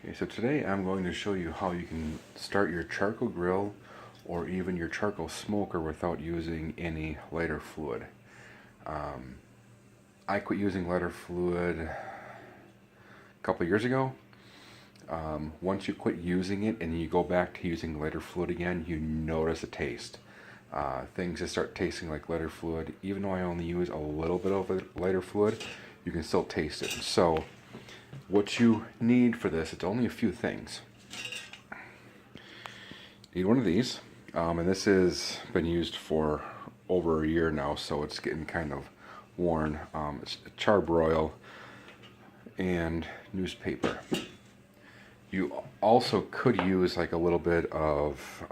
Okay, so today I'm going to show you how you can start your charcoal grill or even your charcoal smoker without using any lighter fluid. I quit using lighter fluid a couple years ago. Once you quit using it and you go back to using lighter fluid again, you notice a taste. Things just start tasting like lighter fluid. Even though I only use a little bit of lighter fluid, you can still taste it. So what you need for this, it's only a few things. You need one of these, and this has been used for over a year now, so it's getting kind of worn. It's charbroil and newspaper. You also could use like a little bit of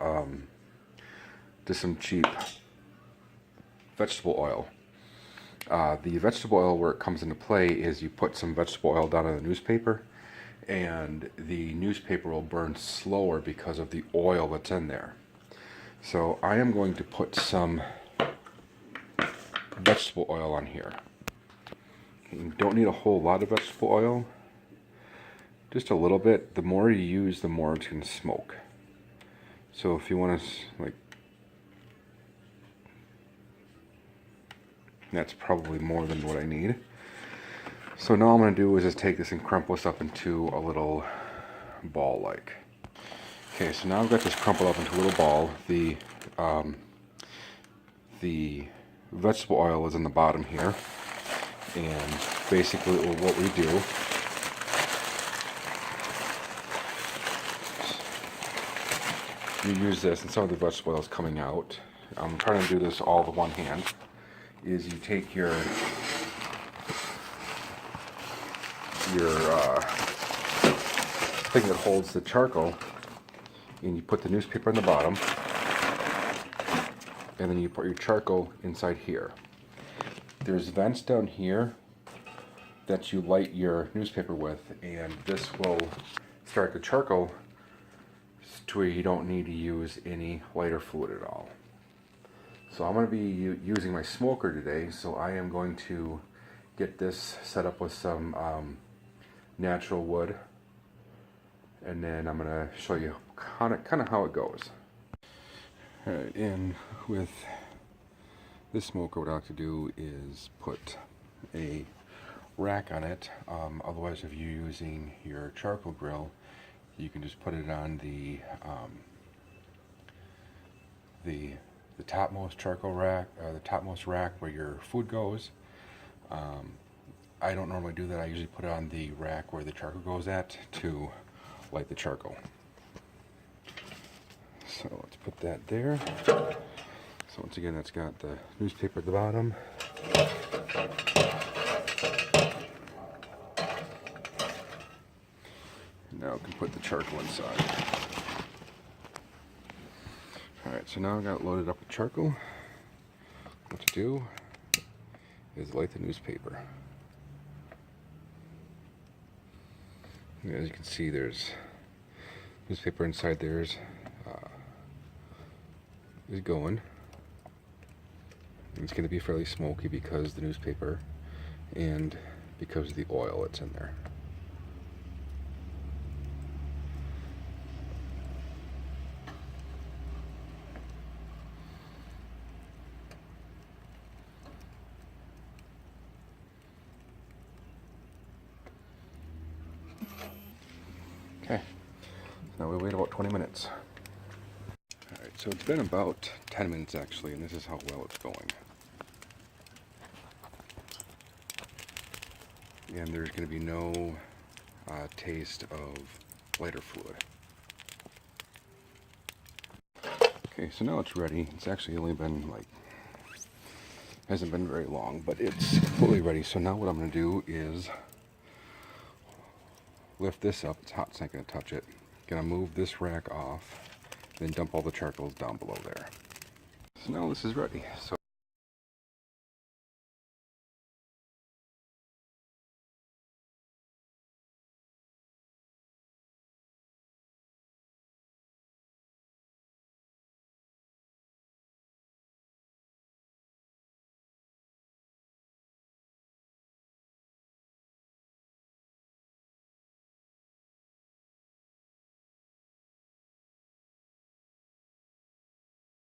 just some cheap vegetable oil. The vegetable oil, where it comes into play, is you put some vegetable oil down on the newspaper, and the newspaper will burn slower because of the oil that's in there. So I am going to put some vegetable oil on here. You don't need a whole lot of vegetable oil, just a little bit. The more you use, the more it's going to smoke. So if you want to, like, that's probably more than what I need. So now all I'm going to do is just take this and crumple this up into a little ball like. Okay, so now I've got this crumpled up into a little ball. The vegetable oil is in the bottom here. And basically what we do you use this, and some of the vegetable oil is coming out. I'm trying to do this all with one hand. Is you take your thing that holds the charcoal, and you put the newspaper in the bottom, and then you put your charcoal inside here. There's vents down here that you light your newspaper with, and this will start the charcoal to where you don't need to use any lighter fluid at all. So I'm going to be using my smoker today, so I am going to get this set up with some natural wood, and then I'm going to show you kind of how it goes. Alright, and with this smoker, what I like to do is put a rack on it. Otherwise, if you're using your charcoal grill, you can just put it on the topmost charcoal rack, the topmost rack where your food goes. I don't normally do that. I usually put it on the rack where the charcoal goes at to light the charcoal. So let's put that there. So once again, that's got the newspaper at the bottom. Now we can put the charcoal inside. Alright, so now I've got it loaded up with charcoal. What to do is light the newspaper. And as you can see, there's newspaper inside there is going. It's going to be fairly smoky because of the newspaper and because of the oil that's in there. Okay, now we wait about 20 minutes. Alright, so it's been about 10 minutes actually, and this is how well it's going. And there's going to be no taste of lighter fluid. Okay, so now it's ready. It's actually only been hasn't been very long, but it's fully ready. So now what I'm going to do is lift this up. It's hot, it's not going to touch it. Gonna move this rack off, then dump all the charcoals down below there. So now this is ready. So